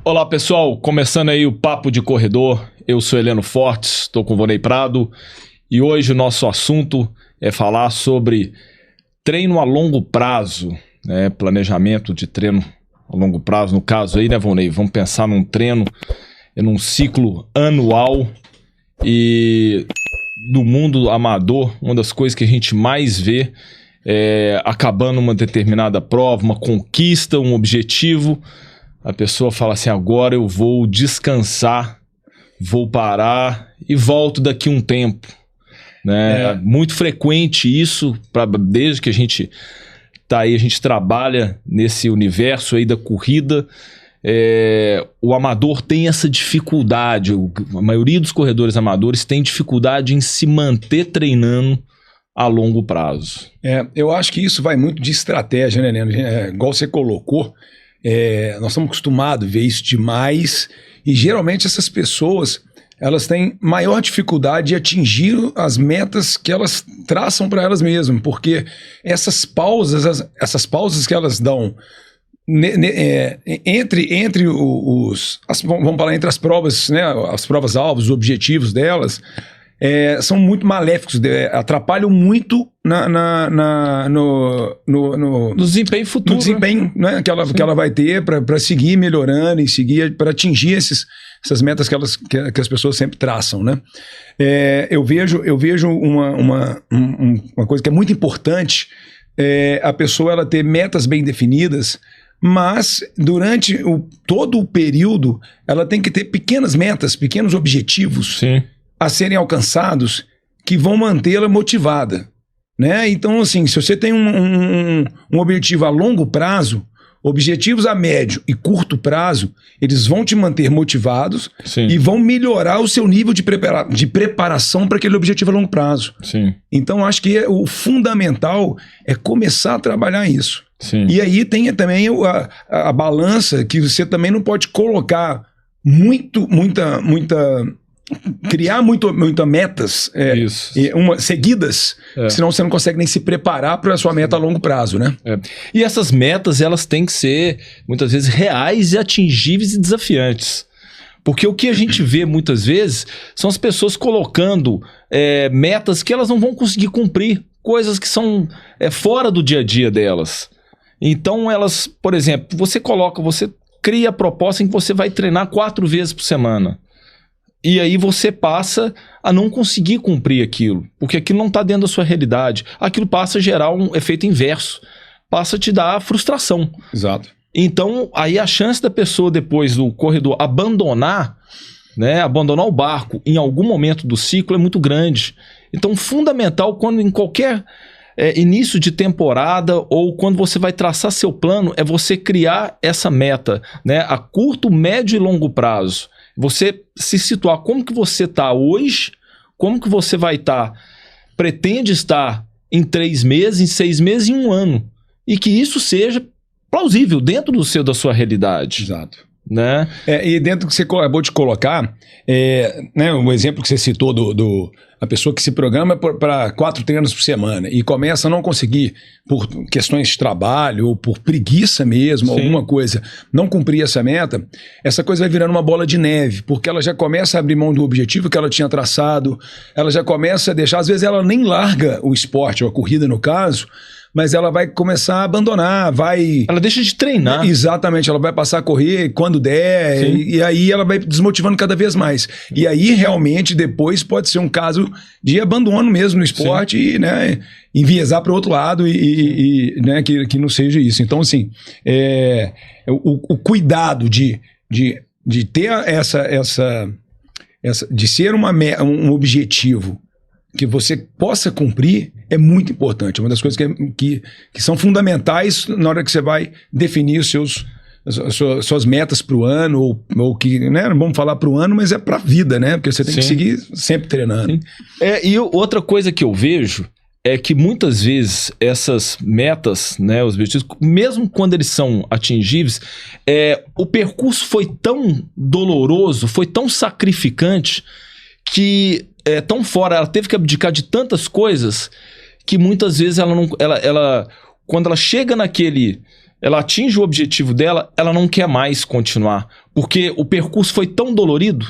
Olá pessoal, começando aí o Papo de Corredor, eu sou Heleno Fortes, estou com o Vonei Prado e hoje o nosso assunto é falar sobre treino a longo prazo, né? Planejamento de treino a longo prazo, no caso aí, né, Vonei? Vamos pensar num treino, num ciclo anual e no mundo amador, uma das coisas que a gente mais vê é acabando uma determinada prova, uma conquista, um objetivo. A pessoa fala assim, agora eu vou descansar, vou parar e volto daqui um tempo. Né? É muito frequente isso, desde que a gente tá aí, a gente trabalha nesse universo aí da corrida. O amador tem essa dificuldade, a maioria dos corredores amadores tem dificuldade em se manter treinando a longo prazo. Eu acho que isso vai muito de estratégia, né, Neno? Igual você colocou, nós estamos acostumados a ver isso demais e geralmente essas pessoas elas têm maior dificuldade de atingir as metas que elas traçam para elas mesmas, porque essas pausas que elas dão vamos falar entre as provas, né, as provas alvos, os objetivos delas, são muito maléficos, atrapalham muito no desempenho futuro. No desempenho, né, que ela vai ter para seguir melhorando e seguir para atingir essas metas que as pessoas sempre traçam, né? Eu vejo uma coisa que é muito importante, a pessoa ela ter metas bem definidas, mas durante todo o período ela tem que ter pequenas metas, pequenos objetivos. Sim. A serem alcançados que vão mantê-la motivada, né? Então, assim, se você tem um objetivo a longo prazo, objetivos a médio e curto prazo, eles vão te manter motivados. Sim. E vão melhorar o seu nível de preparação para aquele objetivo a longo prazo. Sim. Então, acho que o fundamental é começar a trabalhar isso. Sim. E aí tem também a balança que você também não pode colocar criar muita metas seguidas, senão você não consegue nem se preparar para a sua meta a longo prazo, né? E essas metas, elas têm que ser, muitas vezes, reais e atingíveis e desafiantes. Porque o que a gente vê, muitas vezes, são as pessoas colocando metas que elas não vão conseguir cumprir, coisas que são fora do dia a dia delas. Então, elas, por exemplo, você cria a proposta em que você vai treinar 4 vezes por semana. E aí você passa a não conseguir cumprir aquilo, porque aquilo não está dentro da sua realidade. Aquilo passa a gerar um efeito inverso, passa a te dar frustração. Exato. Então, aí a chance da pessoa depois do corredor abandonar o barco em algum momento do ciclo é muito grande. Então, fundamental quando em qualquer início de temporada ou quando você vai traçar seu plano é você criar essa meta, né, a curto, médio e longo prazo. Você se situar como que você está hoje, como que você vai estar, pretende estar em 3 meses, em 6 meses, em 1 ano. E que isso seja plausível dentro da sua realidade. Exato. Né? E dentro do que você acabou de colocar, né, o exemplo que você citou a pessoa que se programa para 4 treinos por semana e começa a não conseguir, por questões de trabalho ou por preguiça mesmo, sim, alguma coisa, não cumprir essa meta, essa coisa vai virando uma bola de neve, porque ela já começa a abrir mão do objetivo que ela tinha traçado, ela já começa a deixar, às vezes ela nem larga o esporte, ou a corrida no caso, mas ela vai começar a abandonar, ela deixa de treinar. Exatamente, ela vai passar a correr quando der, e aí ela vai desmotivando cada vez mais. E aí, realmente, depois pode ser um caso de abandono mesmo no esporte, e, né, enviesar para o outro lado né, que não seja isso. Então, assim, o cuidado de ter de ser um objetivo que você possa cumprir é muito importante. É uma das coisas que são fundamentais na hora que você vai definir suas metas para o ano, ou que, né, não vamos falar para o ano, mas é para a vida, né? Porque você tem, sim, que seguir sempre treinando. Sim. E outra coisa que eu vejo é que muitas vezes essas metas, né, os objetivos, mesmo quando eles são atingíveis, o percurso foi tão doloroso, foi tão sacrificante, que tão fora, ela teve que abdicar de tantas coisas que muitas vezes ela quando ela chega ela atinge o objetivo dela, ela não quer mais continuar. Porque o percurso foi tão dolorido,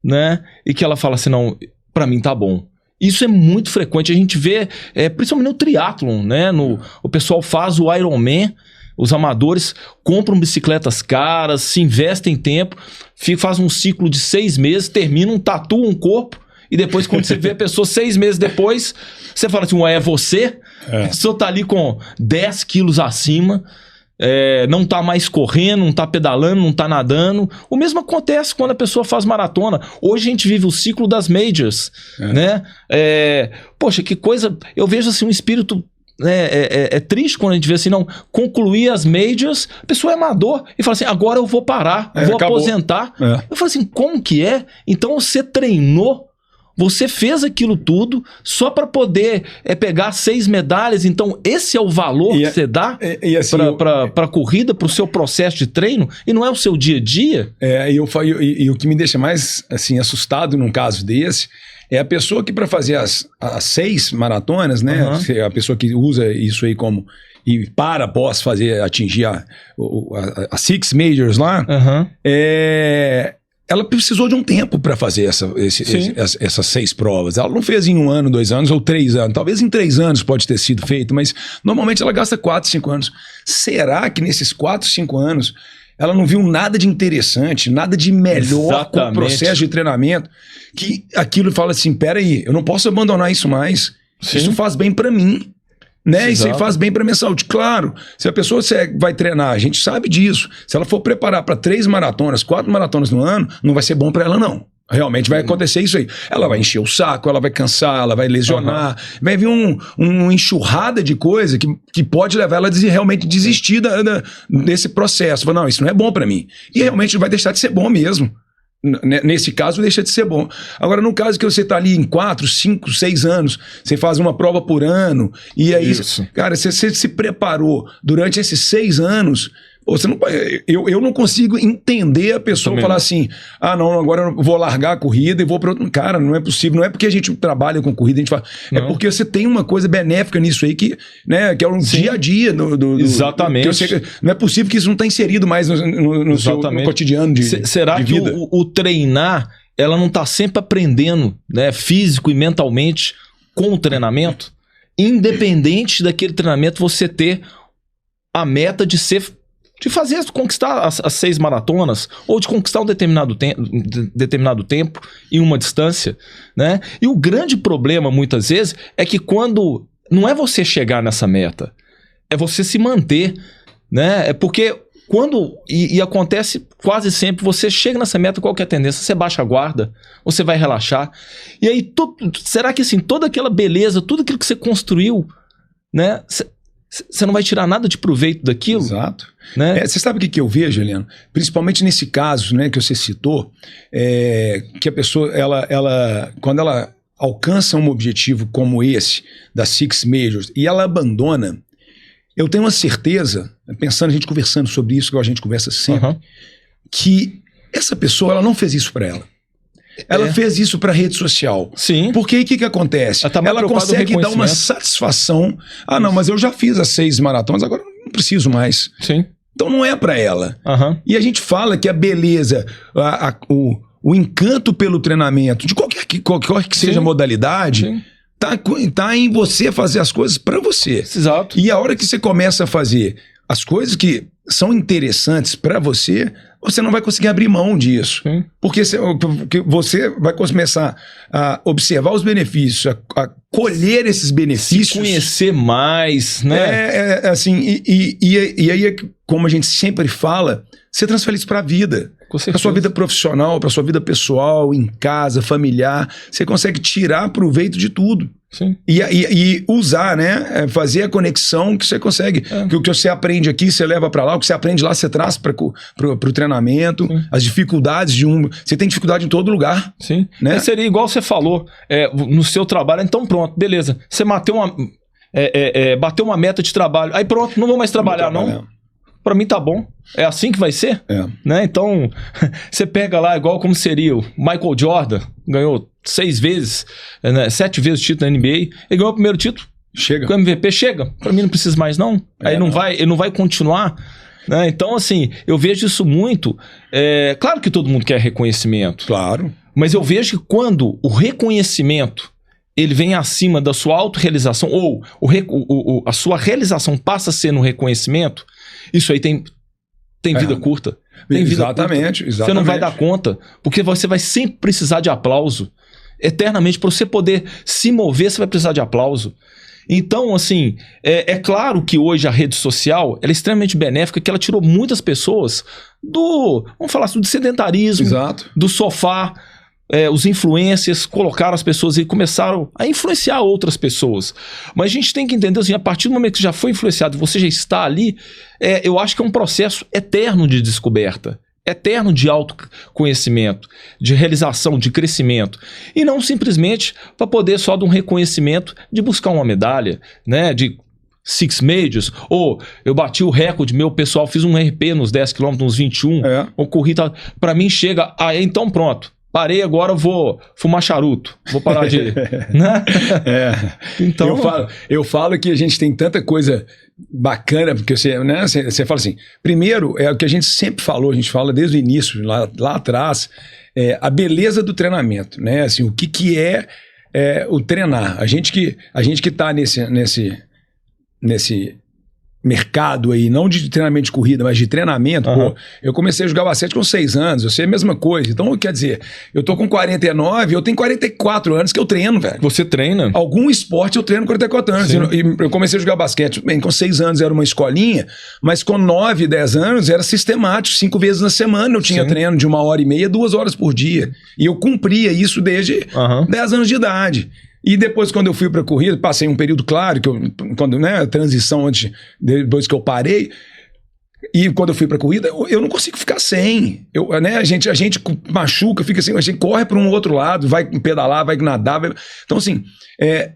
né? E que ela fala assim, não, pra mim tá bom. Isso é muito frequente, a gente vê, principalmente no triatlon, né? O pessoal faz o Ironman, os amadores compram bicicletas caras, se investem em tempo, faz um ciclo de 6 meses, terminam, tatuam um corpo, e depois quando você vê a pessoa 6 meses depois, você fala assim, ué, é você? A pessoa tá ali com 10 quilos acima, não tá mais correndo, não tá pedalando, não tá nadando. O mesmo acontece quando a pessoa faz maratona. Hoje a gente vive o ciclo das majors, né? Poxa, que coisa... Eu vejo assim um espírito... É triste quando a gente vê assim, não, concluir as majors, a pessoa é amador e fala assim, agora eu vou parar, vou aposentar. Eu falo assim, como que é? Então você treinou, você fez aquilo tudo só para poder pegar 6 medalhas, então esse é o valor que você dá assim, para a corrida, para o seu processo de treino, e não é o seu dia a dia? E o que me deixa mais assim, assustado num caso desse, é a pessoa que para fazer as 6 maratonas, né? A pessoa que usa isso aí como... E após atingir a 6 majors lá, ela precisou de um tempo para fazer essas 6 provas. Ela não fez em 1 ano, 2 anos ou 3 anos. Talvez em 3 anos pode ter sido feito, mas normalmente ela gasta 4, 5 anos. Será que nesses 4, 5 anos ela não viu nada de interessante, nada de melhor com o processo de treinamento, que aquilo fala assim, peraí, eu não posso abandonar isso mais. Isso faz bem para mim. Né? Isso aí faz bem para minha saúde. Claro, se a pessoa vai treinar, a gente sabe disso. Se ela for preparar para 3 maratonas, 4 maratonas no ano, não vai ser bom para ela, não. Realmente vai acontecer isso aí. Ela vai encher o saco, ela vai cansar, ela vai lesionar. Vai vir uma enxurrada de coisa que pode levar ela a realmente desistir desse processo. Fala, não, isso não é bom para mim. E realmente vai deixar de ser bom mesmo. Nesse caso, deixa de ser bom. Agora, no caso que você tá ali em 4, 5, 6 anos, você faz uma prova por ano, e aí, cara, você se preparou durante esses 6 anos... Você não, eu não consigo entender a pessoa falar assim, não, agora eu vou largar a corrida e vou para outro... Cara, não é possível, não é porque a gente trabalha com corrida, a gente fala, é porque você tem uma coisa benéfica nisso aí que, né, que é um dia a dia exatamente. Não é possível que isso não está inserido mais no seu cotidiano de Será de vida? Que o treinar, ela não está sempre aprendendo, né, físico e mentalmente com o treinamento? Independente daquele treinamento, você ter a meta de conquistar as 6 maratonas, ou de conquistar um determinado tempo em uma distância, né? E o grande problema, muitas vezes, é que quando... Não é você chegar nessa meta, é você se manter, né? É porque quando... E acontece quase sempre, você chega nessa meta, qual que é a tendência? Você baixa a guarda, você vai relaxar. E aí, será que assim, toda aquela beleza, tudo aquilo que você construiu, né? Você não vai tirar nada de proveito daquilo? Exato. Né? Você sabe o que eu vejo, Heleno? Principalmente nesse caso, né, que você citou, que a pessoa, quando ela alcança um objetivo como esse, das 6 majors, e ela abandona, eu tenho uma certeza, pensando, a gente conversando sobre isso, que a gente conversa sempre, que essa pessoa, ela não fez isso para ela. Ela fez isso para rede social. Sim. Porque aí o que acontece? Ela consegue dar uma satisfação. Não, mas eu já fiz as 6 maratonas, agora não preciso mais. Sim. Então não é para ela. E a gente fala que a beleza, o encanto pelo treinamento, de qualquer que seja a modalidade, tá em você fazer as coisas para você. Exato. E a hora que você começa a fazer as coisas que são interessantes para você, você não vai conseguir abrir mão disso. Porque você vai começar a observar os benefícios, a colher esses benefícios. Se conhecer mais, né? Assim, e aí, como a gente sempre fala, você transfere isso para a vida. Para sua vida profissional, para sua vida pessoal, em casa, familiar. Você consegue tirar proveito de tudo. Sim. E usar, né? Fazer a conexão que você consegue. Que o que você aprende aqui, você leva para lá. O que você aprende lá, você traz para o treinamento. Sim. As dificuldades Você tem dificuldade em todo lugar. Sim. Né? Seria igual você falou no seu trabalho. Então pronto, beleza. Você bateu uma meta de trabalho. Aí pronto, não vou mais trabalhar, não. Pra mim tá bom. É assim que vai ser? Né? Então, você pega lá, igual como seria o Michael Jordan, ganhou 6 vezes, né, 7 vezes o título da NBA, ele ganhou o primeiro título, Chega. O MVP chega. Pra mim não precisa mais, não. Aí ele não vai continuar. Né? Então, assim, eu vejo isso muito. Claro que todo mundo quer reconhecimento. Claro. Mas eu vejo que quando o reconhecimento ele vem acima da sua autorrealização, ou a sua realização passa a ser no reconhecimento, isso aí tem vida curta. Tem vida exatamente. Curta. Você não vai dar conta, porque você vai sempre precisar de aplauso. Eternamente, para você poder se mover, você vai precisar de aplauso. Então, assim, é claro que hoje a rede social ela é extremamente benéfica, que ela tirou muitas pessoas vamos falar assim, do sedentarismo, Exato. do sofá. Os influencers colocaram as pessoas e começaram a influenciar outras pessoas. Mas a gente tem que entender assim, a partir do momento que já foi influenciado, você já está ali, eu acho que é um processo eterno de descoberta, eterno de autoconhecimento, de realização, de crescimento. E não simplesmente para poder só de um reconhecimento de buscar uma medalha, né, de Six Majors, ou eu bati o recorde, meu pessoal, fiz um RP nos 10 km, nos 21, ou corri, para mim chega, então pronto. Parei, agora vou fumar charuto. Vou parar de... né? Então, eu falo que a gente tem tanta coisa bacana, porque você fala assim, primeiro, é o que a gente sempre falou, a gente fala desde o início, lá atrás, a beleza do treinamento, né? Assim, o que é o treinar. A gente que tá nesse mercado aí, não de treinamento de corrida, mas de treinamento, pô, eu comecei a jogar basquete com 6 anos, eu sei a mesma coisa. Então, quer dizer, eu tô com 49, eu tenho 44 anos que eu treino, velho. Você treina? Algum esporte eu treino com 44 anos. E eu comecei a jogar basquete, bem, com 6 anos era uma escolinha, mas com 9, 10 anos era sistemático, 5 vezes na semana eu tinha treino de 1h30, 2 horas por dia. E eu cumpria isso desde 10 anos de idade. E depois, quando eu fui para a corrida, passei um período claro, a transição depois que eu parei, e quando eu fui para a corrida, eu não consigo ficar sem. A gente machuca, fica assim, a gente corre para um outro lado, vai pedalar, vai nadar. Então, assim,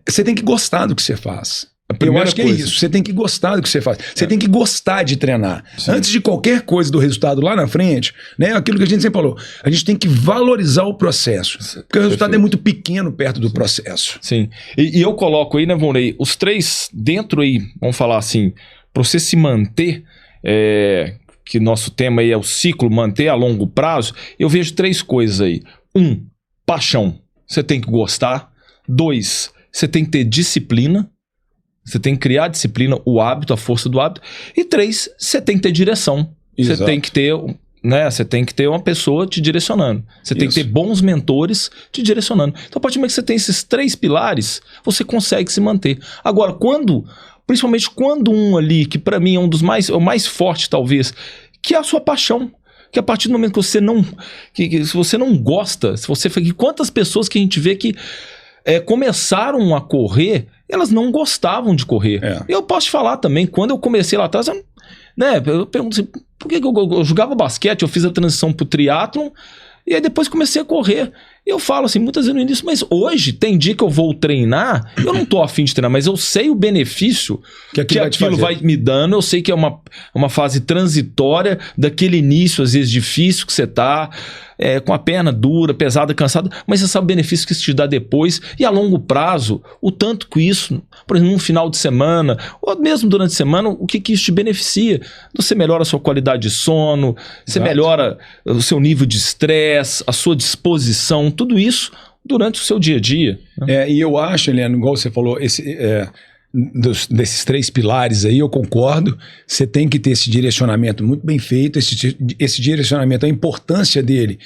você tem que gostar do que você faz. Eu acho que é isso, você tem que gostar do que você faz. Você tem que gostar de treinar. Sim. Antes de qualquer coisa do resultado lá na frente, né? Aquilo que a gente sempre falou, a gente tem que valorizar o processo. Porque o resultado é muito pequeno perto do processo. Sim. E eu coloco aí, né, Vonley, os 3 dentro aí, vamos falar assim, para você se manter, que nosso tema aí é o ciclo, manter a longo prazo, eu vejo 3 coisas aí. 1, paixão. Você tem que gostar. 2, você tem que ter disciplina. Você tem que criar a disciplina, o hábito, a força do hábito. E 3, você tem que ter direção. Exato. Você tem que ter, né? Você tem que ter uma pessoa te direcionando. Você tem que ter bons mentores te direcionando. Então, a partir do momento que você tem esses 3 pilares, você consegue se manter. Agora, principalmente quando um ali, que para mim é o mais forte talvez, que é a sua paixão. Que a partir do momento que você não... se você não gosta, se você... Quantas pessoas que a gente vê que começaram a correr, elas não gostavam de correr. Eu posso te falar também, quando eu comecei lá atrás, eu pergunto assim, por que eu jogava basquete, eu fiz a transição pro triatlon, e aí depois comecei a correr. E eu falo assim, muitas vezes no início, mas hoje tem dia que eu vou treinar, eu não tô afim de treinar, mas eu sei o benefício que aquilo vai me dando, eu sei que é uma fase transitória daquele início, às vezes difícil que você tá, com a perna dura, pesada, cansada, mas você sabe o benefício que isso te dá depois, e a longo prazo, o tanto que isso, por exemplo, num final de semana, ou mesmo durante a semana, o que isso te beneficia? Você melhora a sua qualidade de sono, você melhora o seu nível de estresse, a sua disposição, tudo isso durante o seu dia a dia. Né? E eu acho, Eliano, igual você falou, desses 3 pilares aí, eu concordo, você tem que ter esse direcionamento muito bem feito, esse direcionamento, a importância dele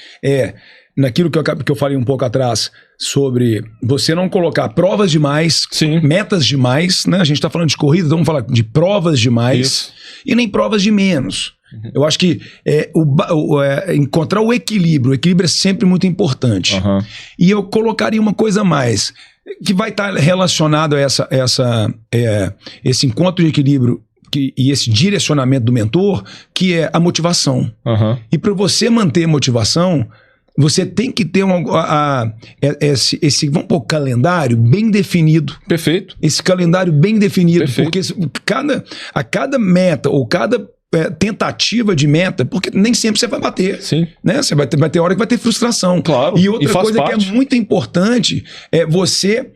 naquilo que eu falei um pouco atrás, sobre você não colocar provas demais, metas demais, né? A gente está falando de corrida, então vamos falar de provas demais e nem provas de menos. Eu acho que encontrar o equilíbrio é sempre muito importante. E eu colocaria uma coisa a mais, que vai estar relacionado a esse encontro de equilíbrio e esse direcionamento do mentor, que é a motivação. E para você manter a motivação, você tem que ter esse vamos pôr, calendário bem definido. Perfeito. Esse calendário bem definido. Perfeito. Porque a cada meta ou cada tentativa de meta, porque nem sempre você vai bater. Sim. Né? Você vai ter hora que vai ter frustração. Claro. E outra coisa que é muito importante é você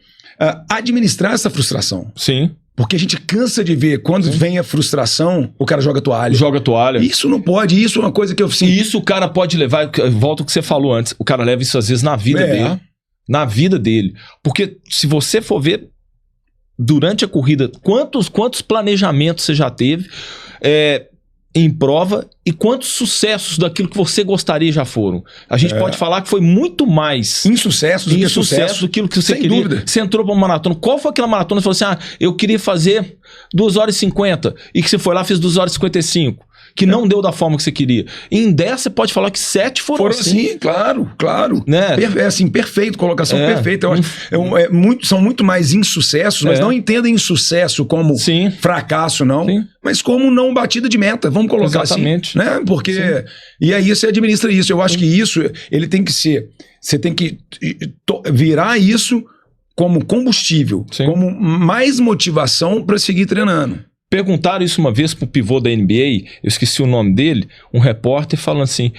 administrar essa frustração. Sim. Porque a gente cansa de ver, quando vem a frustração, o cara joga toalha. Joga toalha. Isso não pode, isso é uma coisa que eu sinto. E isso o cara pode levar, volta ao que você falou antes, o cara leva isso às vezes na vida dele. Na vida dele. Porque se você for ver, durante a corrida, quantos planejamentos você já teve em prova e quantos sucessos daquilo que você gostaria já foram. A gente pode falar que foi muito mais insucesso do que sucesso daquilo que você sem queria. Dúvida. Você entrou para uma maratona. Qual foi aquela maratona que você falou assim, eu queria fazer 2 horas e 50 e que você foi lá e fez 2 horas e 55. Que não deu da forma que você queria. E em 10 você pode falar que 7 foram assim. Claro. Né? Perfeito, colocação perfeita. Eu acho, são muito mais insucessos, mas não entendem insucesso como fracasso, não. Sim. Mas como não batida de meta, vamos colocar Exatamente. assim. Né? Porque, e aí você administra isso. Eu acho que isso, ele tem que ser, você tem que virar isso como combustível, como mais motivação para seguir treinando. Perguntaram isso uma vez pro pivô da NBA, eu esqueci o nome dele, um repórter falando assim,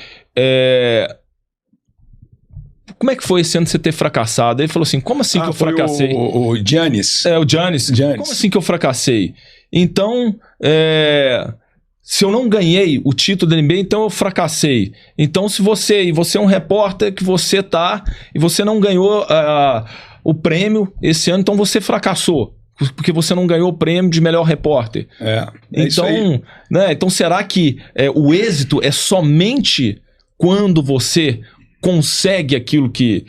como é que foi esse ano você ter fracassado? Ele falou assim, como assim que eu fracassei? O Giannis. O Giannis. Como assim que eu fracassei? Então, se eu não ganhei o título da NBA, então eu fracassei. Então, se você é um repórter que você e você não ganhou o prêmio esse ano, então você fracassou. Porque você não ganhou o prêmio de melhor repórter. Então, né, então será que o êxito é somente quando você consegue aquilo que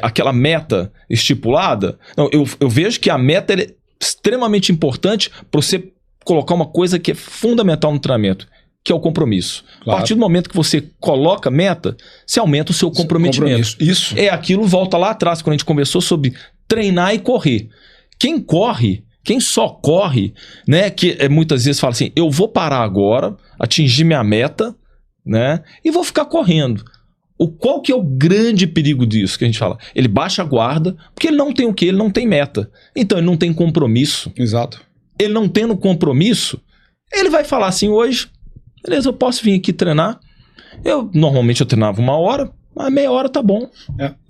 aquela meta estipulada? Não, eu vejo que a meta é extremamente importante para você colocar uma coisa que é fundamental no treinamento, que é o compromisso. Claro. A partir do momento que você coloca meta, você aumenta o seu comprometimento. Isso. Aquilo volta lá atrás, quando a gente conversou sobre treinar e correr. Quem só corre, né, que muitas vezes fala assim, eu vou parar agora, atingir minha meta, né, e vou ficar correndo. Qual que é o grande perigo disso que a gente fala? Ele baixa a guarda, porque ele não tem o quê? Ele não tem meta. Então ele não tem compromisso. Exato. Ele não tendo compromisso, ele vai falar assim, hoje, beleza, eu posso vir aqui treinar. Normalmente eu treinava 1 hora, mas meia hora tá bom.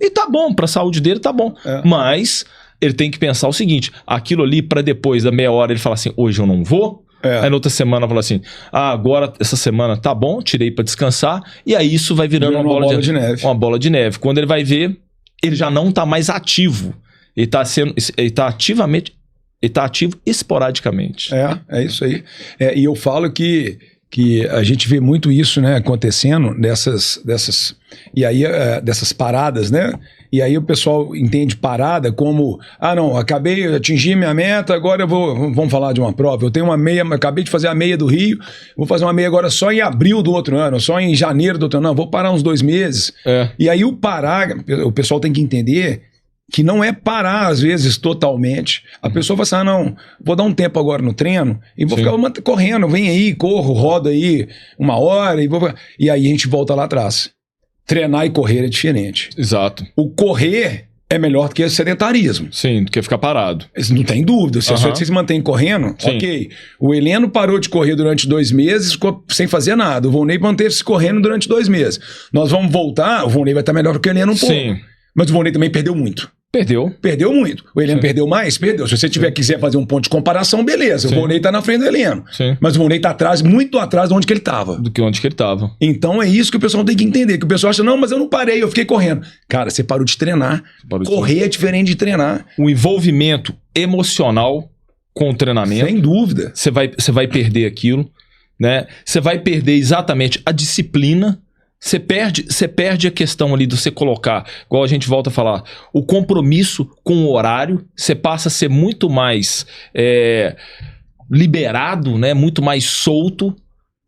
E tá bom, pra saúde dele tá bom. Mas ele tem que pensar o seguinte, aquilo ali para depois da meia hora ele falar assim, hoje eu não vou. Aí na outra semana fala assim, agora essa semana tá bom, tirei para descansar. E aí isso vai virando uma bola de neve. Uma bola de neve. Quando ele vai ver, ele já não tá mais ativo. Ele tá ativo esporadicamente. É isso aí. E eu falo que a gente vê muito isso, né, acontecendo dessas paradas, né? E aí o pessoal entende parada como, não, atingi minha meta, agora vamos falar de uma prova. Eu tenho uma meia, acabei de fazer a meia do Rio, vou fazer uma meia agora só em abril do outro ano, só em janeiro do outro ano, não, vou parar uns 2 meses. E aí o pessoal tem que entender que não é parar, às vezes, totalmente. A pessoa fala assim, não, vou dar um tempo agora no treino e vou ficar correndo, vem aí, corro, roda aí 1 hora e aí a gente volta lá atrás. Treinar e correr é diferente. Exato. O correr é melhor do que o sedentarismo. Sim, do que ficar parado. Não tem dúvida. Se você se mantém correndo, ok. O Heleno parou de correr durante 2 meses, ficou sem fazer nada. O Volney manteve-se correndo durante 2 meses. Nós vamos voltar, o Volney vai estar melhor do que o Heleno um pouco. Mas o Volney também perdeu muito. Perdeu muito. O Heleno perdeu mais? Perdeu. Se você quiser fazer um ponto de comparação, beleza. O Volney tá na frente do Heleno. Mas o Volney tá muito atrás de onde que ele tava. Então é isso que o pessoal tem que entender. Que o pessoal acha, não, mas eu não parei, eu fiquei correndo. Cara, você parou de treinar. Correr é diferente de treinar. O envolvimento emocional com o treinamento. Sem dúvida. Você vai perder aquilo, né? Você vai perder exatamente a disciplina. Você perde a questão ali de você colocar, igual a gente volta a falar, o compromisso com o horário. Você passa a ser muito mais liberado, né? Muito mais solto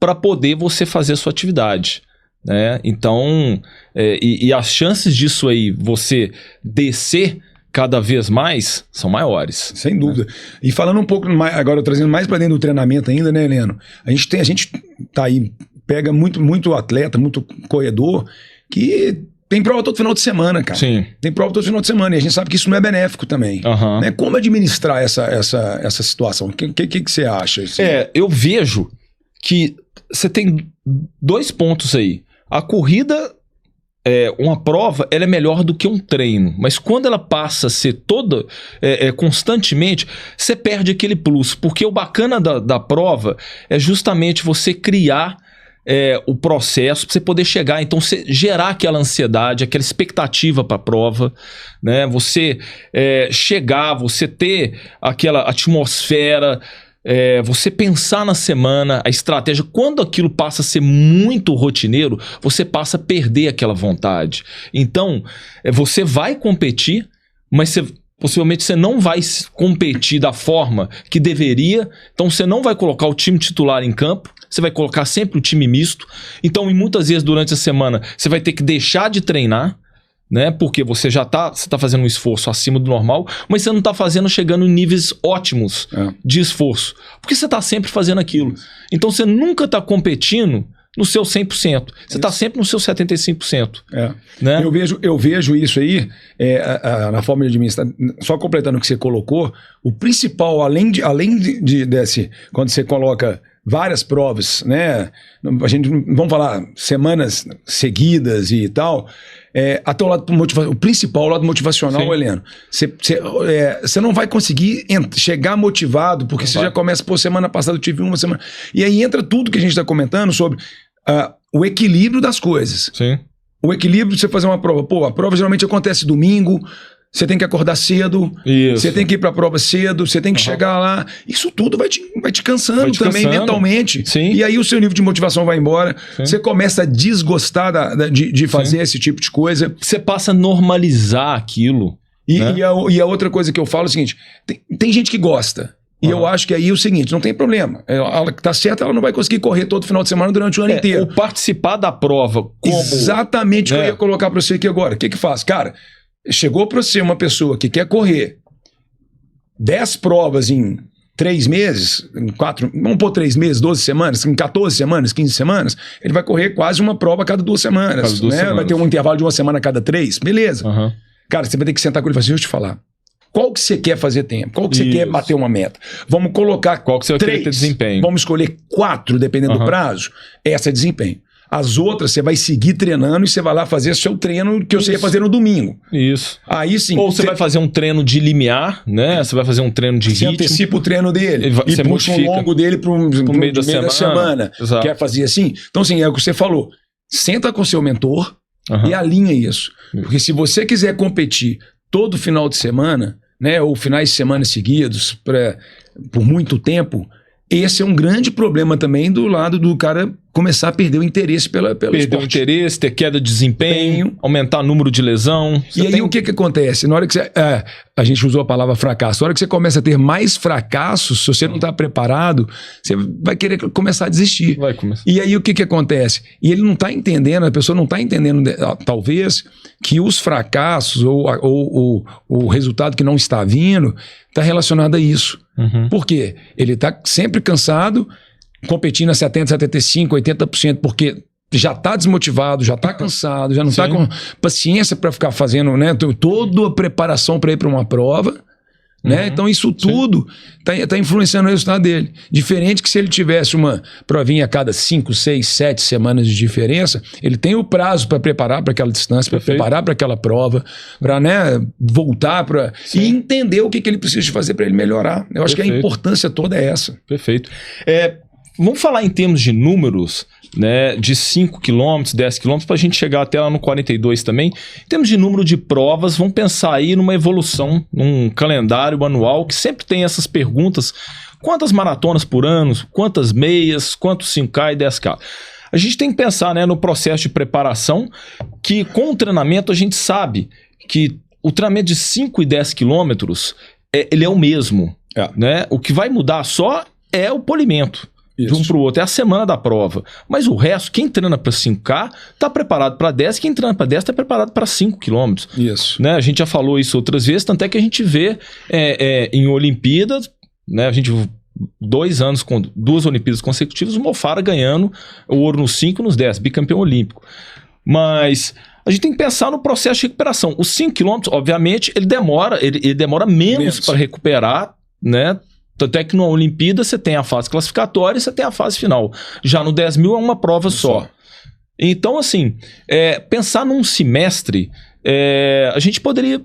para poder você fazer a sua atividade. Né? Então, e as chances disso aí, você descer cada vez mais, são maiores. Sem dúvida. E falando um pouco mais, agora trazendo mais para dentro do treinamento ainda, né, Heleno? A gente tá aí, pega muito atleta, muito corredor, que tem prova todo final de semana, cara. Sim. Tem prova todo final de semana, e a gente sabe que isso não é benéfico também. Né? Como administrar essa situação? O que você acha? Assim? Eu vejo que você tem 2 pontos aí. A corrida uma prova ela é melhor do que um treino, mas quando ela passa a ser toda constantemente, você perde aquele plus, porque o bacana da prova é justamente você criar o processo para você poder chegar, então você gerar aquela ansiedade, aquela expectativa para a prova, né? Você chegar, você ter aquela atmosfera, você pensar na semana, a estratégia. Quando aquilo passa a ser muito rotineiro, você passa a perder aquela vontade. Então, você vai competir, mas possivelmente você não vai competir da forma que deveria. Então, você não vai colocar o time titular em campo, você vai colocar sempre o time misto. Então, muitas vezes durante a semana, você vai ter que deixar de treinar, né? Porque você já tá fazendo um esforço acima do normal, mas você não está chegando em níveis ótimos de esforço, porque você está sempre fazendo aquilo. Então você nunca está competindo no seu 100%, você está sempre no seu 75%. Né? Eu vejo isso aí na forma de administrar. Só completando o que você colocou, o principal, além desse, quando você coloca várias provas, né? A gente, vamos falar, semanas seguidas e tal. Até o lado motivacional, o principal, o lado motivacional, Heleno. Você não vai conseguir chegar motivado, porque você já começa, semana passada eu tive uma semana. E aí entra tudo que a gente está comentando sobre o equilíbrio das coisas. Sim. O equilíbrio de você fazer uma prova. A prova geralmente acontece domingo. Você tem que acordar cedo, você tem que ir para a prova cedo, você tem que chegar lá. Isso tudo vai te cansando também mentalmente. Sim. E aí o seu nível de motivação vai embora. Sim. Você começa a desgostar de fazer esse tipo de coisa. Você passa a normalizar aquilo. E a outra coisa que eu falo é o seguinte: tem gente que gosta. E eu acho que aí é o seguinte, não tem problema. Ela que tá certa, ela não vai conseguir correr todo final de semana durante o ano inteiro. Ou participar da prova como... Exatamente o que eu ia colocar para você aqui agora. O que faz? Cara, chegou para você uma pessoa que quer correr 10 provas em 3 meses, em 4, vamos pôr 3 meses, 12 semanas, em 14 semanas, 15 semanas, ele vai correr quase uma prova a cada 2 semanas. Vai ter um intervalo de uma semana a cada 3, beleza. Cara, você vai ter que sentar com ele e falar assim, deixa eu te falar. Qual que você quer fazer tempo? Qual que você quer bater uma meta? Vamos colocar qual que você 3, vai ter desempenho? Vamos escolher 4, dependendo do prazo. Essa é desempenho. As outras você vai seguir treinando e você vai lá fazer seu treino que você ia fazer no domingo. Isso. Aí sim. Ou você vai fazer um treino de limiar, né? Você vai fazer um treino de ritmo. Você antecipa o treino dele Você puxa um longo dele pro meio da semana. Quer fazer assim? Então, assim, é o que você falou. Senta com o seu mentor e alinha isso. Porque se você quiser competir todo final de semana, né? Ou finais de semana seguidos, por muito tempo, esse é um grande problema também do lado do cara começar a perder o interesse pelo perder esporte. O interesse, ter queda de desempenho, aumentar o número de lesão. E aí o que acontece? Na hora que você... a gente usou a palavra fracasso. Na hora que você começa a ter mais fracassos, se você não está preparado, você vai querer começar a desistir. Vai começar. E aí o que acontece? E ele não está entendendo, a pessoa não está entendendo, talvez, que os fracassos ou o resultado que não está vindo está relacionado a isso. Por quê? Ele está sempre cansado, competindo a 70%, 75%, 80%, porque já está desmotivado, já está cansado, já não está com paciência para ficar fazendo, né, toda a preparação para ir para uma prova. Né? Então isso tudo está influenciando o resultado dele. Diferente que se ele tivesse uma provinha a cada 5, 6, 7 semanas de diferença, ele tem o prazo para preparar para aquela distância, para preparar para aquela prova, para, né, voltar e entender o que ele precisa fazer para ele melhorar. Eu acho que a importância toda é essa. Perfeito. Vamos falar em termos de números, né, de 5 km, 10 km, para a gente chegar até lá no 42 também. Em termos de número de provas, vamos pensar aí numa evolução, num calendário anual, que sempre tem essas perguntas: quantas maratonas por ano, quantas meias, quantos 5K e 10K? A gente tem que pensar, né, no processo de preparação, que com o treinamento a gente sabe que o treinamento de 5 e 10 quilômetros, ele é o mesmo. Né? O que vai mudar só é o polimento. Isso. De um para o outro, é a semana da prova. Mas o resto, quem treina para 5K está preparado para 10, quem treina para 10 está preparado para 5 km. Isso. Né? A gente já falou isso outras vezes, tanto é que a gente vê em Olimpíadas, né? A gente 2 anos com 2 Olimpíadas consecutivas, o Mo Farah ganhando o ouro nos 5 e nos 10, bicampeão olímpico. Mas a gente tem que pensar no processo de recuperação. Os 5 km, obviamente, ele demora menos para recuperar, né? Tanto é que na Olimpíada você tem a fase classificatória e você tem a fase final. Já no 10 mil é uma prova só. Então, assim, pensar num semestre, a gente poderia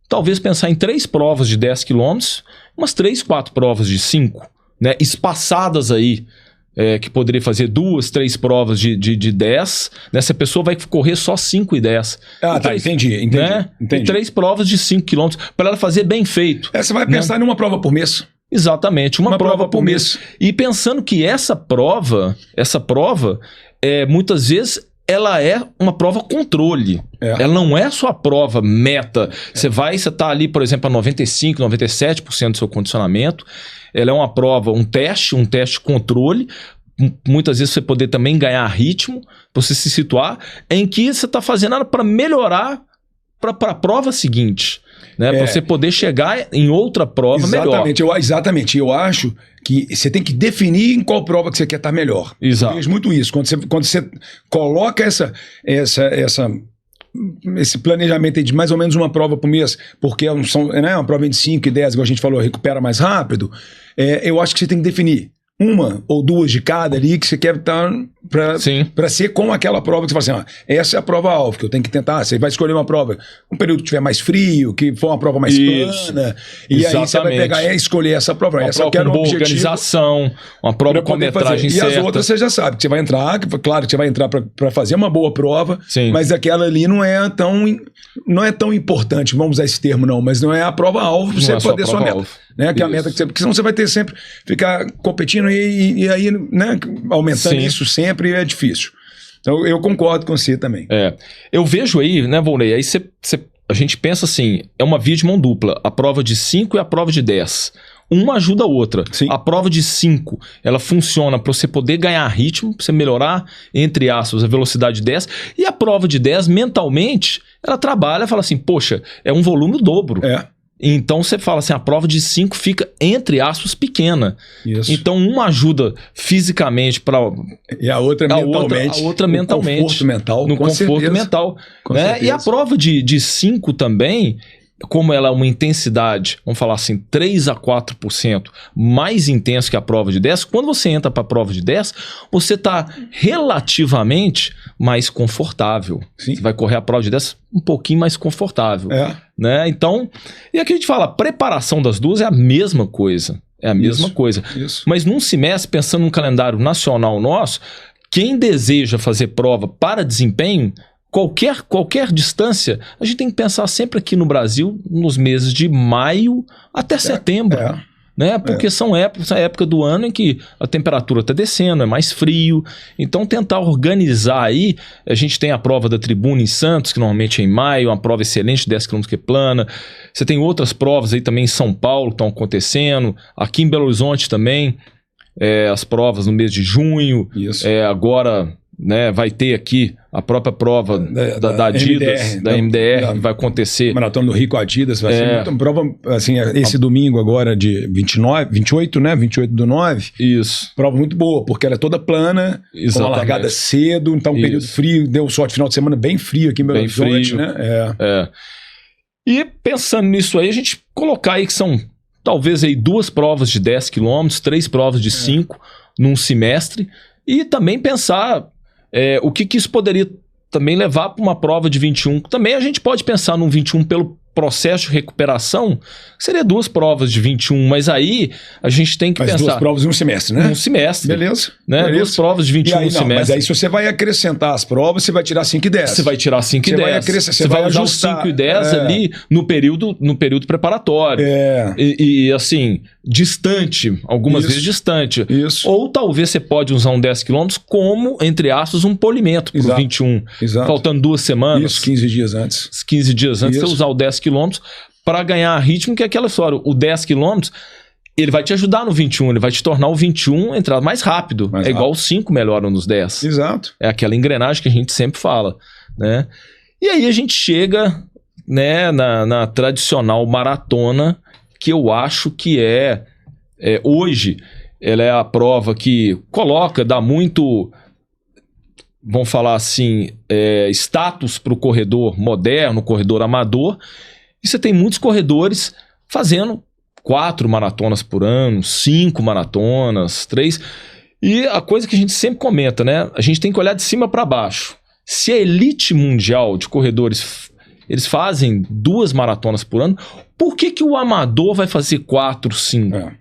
talvez pensar em 3 provas de 10 quilômetros, umas 3, 4 provas de 5, né, espaçadas aí, que poderia fazer 2, 3 provas de 10, né, se a pessoa vai correr só 5 e 10. Entendi. Né? E 3 provas de 5 quilômetros, para ela fazer bem feito. Você vai pensar em uma prova por mês. Exatamente, uma prova por mês. E pensando que essa prova, muitas vezes, ela é uma prova controle. Ela não é só a prova meta. Você está ali, por exemplo, a 95%, 97% do seu condicionamento. Ela é uma prova, um teste controle. Muitas vezes você poder também ganhar ritmo, você se situar, em que você está fazendo nada para melhorar para a prova seguinte. Né? Para você poder chegar em outra prova melhor. Exatamente. Eu acho que você tem que definir em qual prova que você quer estar melhor. Exato. Eu vejo muito isso. Quando você coloca esse planejamento aí de mais ou menos uma prova por mês, porque uma prova de 5 e 10, igual a gente falou, recupera mais rápido, eu acho que você tem que definir uma ou 2 de cada ali que você quer estar para ser com aquela prova que você fala assim, essa é a prova-alvo que eu tenho que tentar. Você vai escolher uma prova, um período que tiver mais frio, que for uma prova mais plana, e aí você vai pegar e escolher essa prova. Uma prova com boa organização, uma prova com metragem certa. E as outras você já sabe que você vai entrar, claro que você vai entrar para fazer uma boa prova, mas aquela ali não é tão importante, vamos usar esse termo não, mas não é a prova-alvo para você poder sua meta. Né? Que é a meta que você, porque senão você vai ter sempre ficar competindo e aí, né, aumentando isso sempre é difícil. Então eu concordo com você também. Eu vejo aí, né, Volney, aí a gente pensa assim, é uma via de mão dupla, a prova de 5 e a prova de 10. Uma ajuda a outra. A prova de 5, ela funciona para você poder ganhar ritmo, para você melhorar, entre aspas, a velocidade de 10. E a prova de 10, mentalmente, ela trabalha e fala assim, poxa, é um volume o dobro. Então você fala assim, a prova de 5 fica, entre aspas, pequena. Isso. Então uma ajuda fisicamente para... E a outra mentalmente. A outra mentalmente. No conforto mental. No conforto mental. Né? E a prova de 5 também, como ela é uma intensidade, vamos falar assim, 3 a 4% mais intenso que a prova de 10, quando você entra para a prova de 10, você está relativamente mais confortável. Você vai correr a prova de 10 um pouquinho mais confortável. Né? Então, e aqui a gente fala, a preparação das duas é a mesma coisa. É a mesma coisa. Mas num semestre, pensando num calendário nacional nosso, quem deseja fazer prova para desempenho, qualquer distância, a gente tem que pensar sempre aqui no Brasil, nos meses de maio até setembro. Né? Porque são época do ano em que a temperatura está descendo, é mais frio. Então tentar organizar aí, a gente tem a prova da Tribuna em Santos, que normalmente é em maio, uma prova excelente, 10 km que é plana. Você tem outras provas aí também em São Paulo que estão acontecendo, aqui em Belo Horizonte também, as provas no mês de junho. Agora, né, vai ter aqui a própria prova da Adidas, da MDR, que vai acontecer. Maratona do Rio com a Adidas, vai ser uma prova, assim, esse domingo agora de 28, né? 28 do 9. Isso. Prova muito boa, porque ela é toda plana, com uma largada cedo, então um período frio, deu sorte, final de semana bem frio aqui em Belo Horizonte, né? E pensando nisso aí, a gente colocar aí que são talvez aí 2 provas de 10 km, 3 provas de 5 num semestre, e também pensar o que isso poderia também levar para uma prova de 21. Também a gente pode pensar num 21 pelo processo de recuperação, seria 2 provas de 21, mas aí a gente tem que pensar... 2 provas em um semestre, né? Um semestre. Beleza. Né? Beleza. 2 provas de 21 no semestre. Mas aí se você vai acrescentar as provas, você vai tirar 5 e 10. Você vai tirar 5 e 10. Você vai usar os 5 e 10 ali no período preparatório. E assim, distante, algumas vezes distante. Ou talvez você pode usar um 10 km como, entre aspas, um polimento para o 21. Faltando 2 semanas. 15 dias antes. 15 dias antes, você usar o 10 km para ganhar ritmo, que é aquela história. O 10 km, ele vai te ajudar no 21, ele vai te tornar o 21 entrar mais rápido. Igual os 5 melhoram nos 10. Exato. É aquela engrenagem que a gente sempre fala, né? E aí a gente chega, né, na tradicional maratona, que eu acho que hoje, ela é a prova que dá muito... vamos falar assim, status para o corredor moderno, corredor amador, e você tem muitos corredores fazendo 4 maratonas por ano, 5 maratonas, 3, e a coisa que a gente sempre comenta, né? A gente tem que olhar de cima para baixo. Se a elite mundial de corredores, eles fazem 2 maratonas por ano, por que o amador vai fazer 4, 5?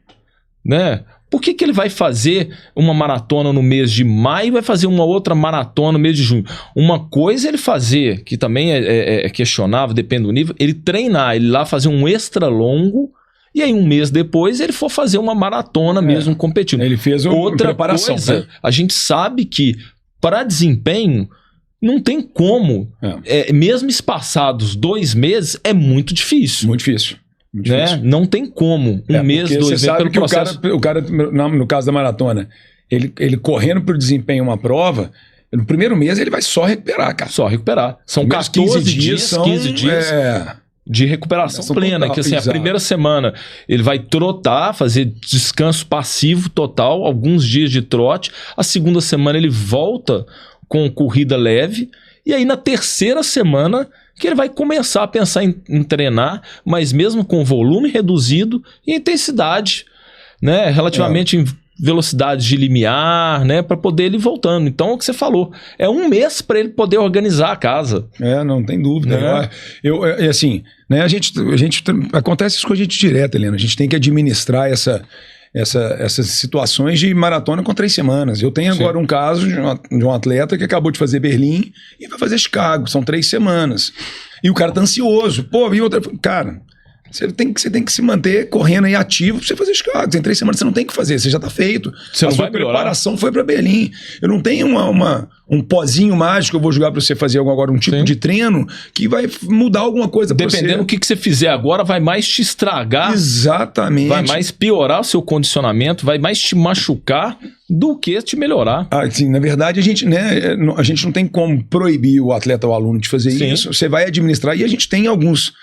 Né? Por que ele vai fazer uma maratona no mês de maio e vai fazer uma outra maratona no mês de junho? Uma coisa é ele fazer, que também é questionável, depende do nível, ele treinar, ele lá fazer um extra longo, e aí um mês depois ele for fazer uma maratona mesmo competindo. Ele fez outra preparação. Coisa, a gente sabe que para desempenho não tem como, mesmo espaçados 2 meses, é muito difícil. Muito difícil. Né? Não tem como. Um mês, 2 meses. Você sabe pelo que processo... o cara, no caso da maratona, ele correndo para o desempenho uma prova, no primeiro mês ele vai só recuperar, cara. Só recuperar. São 14 dias, 15 dias de recuperação plena. Total, que assim, a primeira semana ele vai trotar, fazer descanso passivo total, alguns dias de trote. A segunda semana ele volta com corrida leve. E aí na terceira semana que ele vai começar a pensar em treinar, mas mesmo com volume reduzido e intensidade, né? Relativamente em velocidade de limiar, né? Para poder ele ir voltando. Então, é o que você falou. É 1 mês para ele poder organizar a casa. Não tem dúvida. Né? Assim, né? Acontece isso com a gente direto, Helena. A gente tem que administrar essas situações de maratona com 3 semanas. Eu tenho agora um caso de um atleta que acabou de fazer Berlim e vai fazer Chicago. São 3 semanas. E o cara tá ansioso. Pô, vi outra... Cara, você tem que se manter correndo aí ativo pra você fazer Chicago. Em 3 semanas você não tem que fazer, você já tá feito. Você não vai melhorar. A preparação foi pra Berlim. Eu não tenho um pozinho mágico que eu vou jogar pra você fazer agora, um tipo de treino que vai mudar alguma coisa pra você. Dependendo do que você fizer agora, vai mais te estragar. Exatamente. Vai mais piorar o seu condicionamento, vai mais te machucar do que te melhorar. Sim, na verdade, a gente não tem como proibir o atleta ou o aluno de fazer isso. Você vai administrar e a gente tem alguns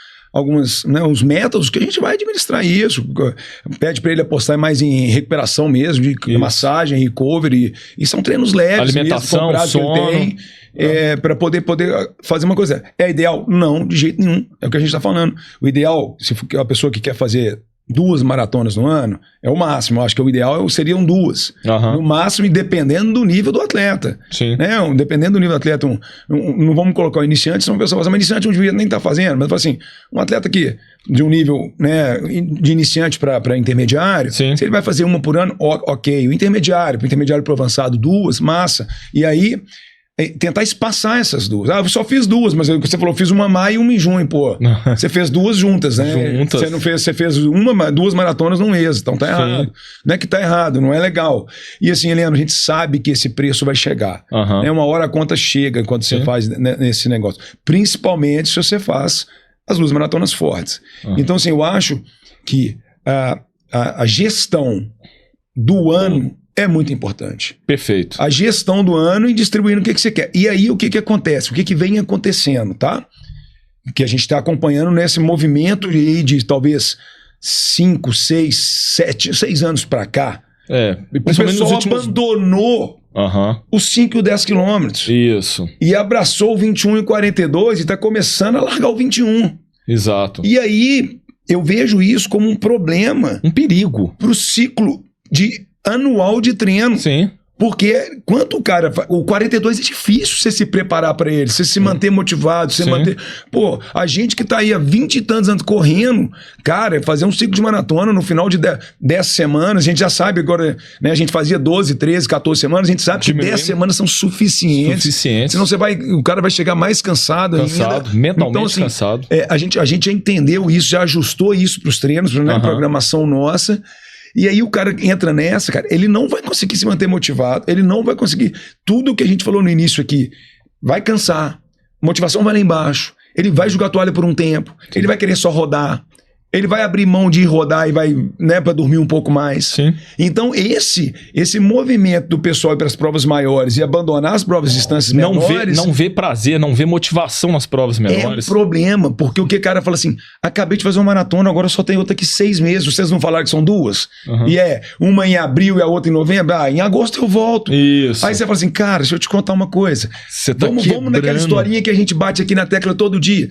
os métodos que a gente vai administrar isso. Pede para ele apostar mais em recuperação mesmo, de massagem, recovery, e são treinos leves, alimentação, mesmo, sono, que ele tem, para poder fazer uma coisa. É ideal? Não, de jeito nenhum. É o que a gente está falando. O ideal, se for a pessoa que quer fazer 2 maratonas no ano, é o máximo. Eu acho que o ideal seriam 2. No máximo, e dependendo do nível do atleta. Sim. Né? Dependendo do nível do atleta, não vamos colocar o iniciante, senão a pessoa fala, mas iniciante não devia nem estar fazendo. Mas assim, um atleta que de um nível, né, de iniciante para intermediário, se ele vai fazer 1 por ano, ok. O intermediário, para o intermediário para o avançado, 2, massa. E aí tentar espaçar essas 2. Eu só fiz 2, mas você falou, fiz 1 maio e 1 em junho, pô. Você fez 2 juntas, né? Juntas. Você não fez, você fez 2 maratonas num mês, então tá errado. Não é que tá errado, não é legal. E assim, Helena, a gente sabe que esse preço vai chegar. Né? Uma hora a conta chega quando você faz nesse negócio. Principalmente se você faz as 2 maratonas fortes. Então, assim, eu acho que a gestão do ano é muito importante. Perfeito. A gestão do ano e distribuindo o que você quer. E aí, o que acontece? O que vem acontecendo, tá? Que a gente está acompanhando nesse movimento de talvez 5, 6 anos para cá. E principalmente o pessoal abandonou os 5 e o 10 quilômetros. Isso. E abraçou o 21 e 42 e está começando a largar o 21. Exato. E aí, eu vejo isso como um problema. Um perigo. Para o ciclo anual de treino. Sim. Porque quanto o 42 é difícil você se preparar para ele, você se manter motivado, você manter... Pô, a gente que tá aí há 20 e tantos anos correndo, cara, fazer um ciclo de maratona no final de 10 semanas, a gente já sabe agora, né? A gente fazia 12, 13, 14 semanas, a gente sabe que 10 semanas são suficientes. Senão o cara vai chegar mais cansado ainda. Mentalmente então, assim, cansado. A gente já entendeu isso, já ajustou isso para os treinos, para a programação nossa. E aí o cara entra nessa, cara, ele não vai conseguir se manter motivado, ele não vai conseguir... Tudo que a gente falou no início aqui, vai cansar, motivação vai lá embaixo, ele vai jogar a toalha por um tempo, ele vai querer só rodar, ele vai abrir mão de rodar e vai, né, para dormir um pouco mais. Então esse movimento do pessoal ir para as provas maiores e abandonar as provas de distâncias menores... Não vê prazer, não vê motivação nas provas menores. É um problema, porque o que o cara fala assim, acabei de fazer uma maratona, agora só tem outra aqui 6 meses, vocês não falaram que são 2? E uma em abril e a outra em novembro, em agosto eu volto. Isso. Aí você fala assim, cara, deixa eu te contar uma coisa. Vamos naquela historinha que a gente bate aqui na tecla todo dia.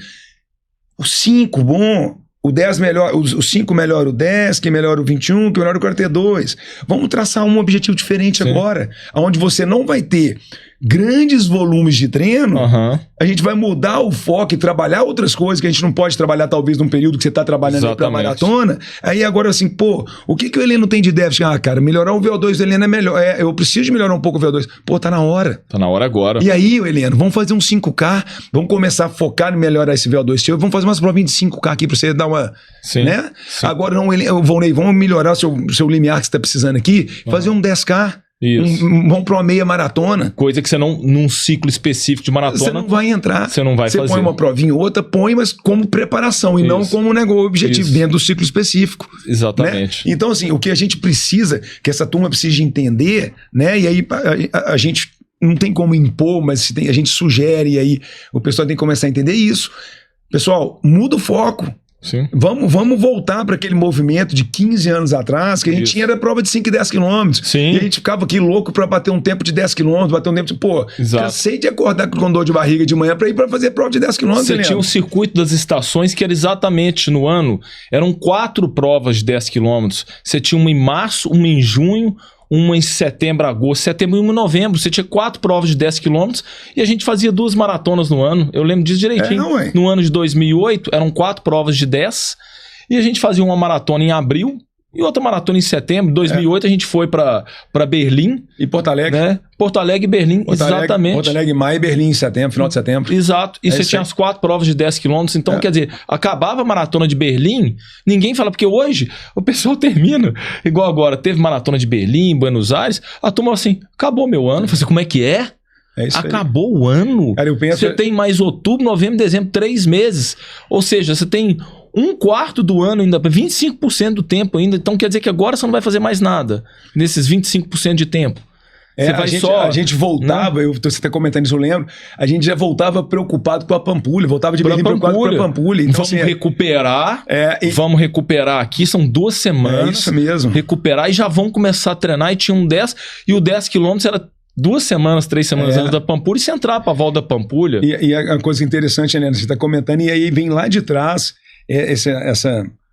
O 5, bom... O 10 melhor, o 5 melhora o 10, que melhora o 21, que melhora o 42. Vamos traçar um objetivo diferente agora, onde você não vai ter grandes volumes de treino, Aham. a gente vai mudar o foco e trabalhar outras coisas que a gente não pode trabalhar talvez num período que você tá trabalhando para Exatamente. maratona. Aí agora assim, pô, o que o Heleno tem de déficit? Ah, cara, melhorar o VO2 do Heleno é melhor. Eu preciso de melhorar um pouco o VO2. Pô, tá na hora. Tá na hora agora. E aí, Heleno, vamos fazer um 5K, vamos começar a focar em melhorar esse VO2 seu, vamos fazer umas provinhas de 5K aqui pra você dar uma... Sim. Né? Sim. Agora, não, Volney, vamos melhorar o seu limiar que você tá precisando aqui, fazer um 10K, Isso. vamos pra uma meia maratona. Coisa que você não, num ciclo específico de Você maratona, não vai entrar. você não vai Você fazer. põe uma provinha ou outra, põe, mas como preparação e não Isso. como um objetivo Isso. dentro do ciclo específico. Exatamente. Né? Então, assim, o que a gente precisa, que essa turma precisa de entender, né? E aí a gente não tem como impor, mas a gente sugere, e aí o pessoal tem que começar a entender isso. Pessoal, muda o foco. Sim. Vamos voltar para aquele movimento de 15 anos atrás, que a gente Isso. tinha era prova de 5 e 10 quilômetros. Sim. E a gente ficava aqui louco para bater um tempo de 10 quilômetros, bater um tempo de... Pô, Exato. cansei de acordar com dor de barriga de manhã para ir para fazer prova de 10 quilômetros. Você tinha o circuito das estações que era exatamente no ano, eram 4 provas de 10 quilômetros. Você tinha uma em março, uma em junho, uma em setembro, agosto, setembro e uma em novembro. Você tinha 4 provas de 10 quilômetros e a gente fazia 2 maratonas no ano. Eu lembro disso direitinho. ué. No ano de 2008, eram 4 provas de 10 e a gente fazia uma maratona em abril e outra maratona em setembro. Em 2008 a gente foi para Berlim, E Porto Alegre. né? Porto Alegre e Berlim, exatamente. Porto Alegre, maio e Berlim em setembro, final de setembro. Exato. E É você isso tinha aí. as 4 provas de 10 quilômetros. Então, É. quer dizer, acabava a maratona de Berlim, ninguém fala, porque hoje o pessoal termina. Igual agora, teve maratona de Berlim, Buenos Aires, a turma fala assim, acabou meu ano. Eu falei assim, como é que é? É isso aí. Acabou o ano? Cara, eu penso... Você tem mais outubro, novembro, dezembro, 3 meses. Ou seja, você tem 1/4 do ano ainda, 25% do tempo ainda. Então quer dizer que agora você não vai fazer mais nada nesses 25% de tempo. Você vai a gente voltava, você está comentando isso, eu lembro, a gente já voltava preocupado com a Pampulha, voltava de Berlim preocupado com a Pampulha. Então, Vamos assim, recuperar, e- vamos recuperar aqui, são 2 é semanas. isso mesmo. Recuperar e já vão começar a treinar. E tinha um 10, e o 10 quilômetros era 2 semanas, 3 semanas É. antes da Pampulha, e você entrar para a volta da Pampulha. E a coisa interessante, né, você está comentando, e aí vem lá de trás esse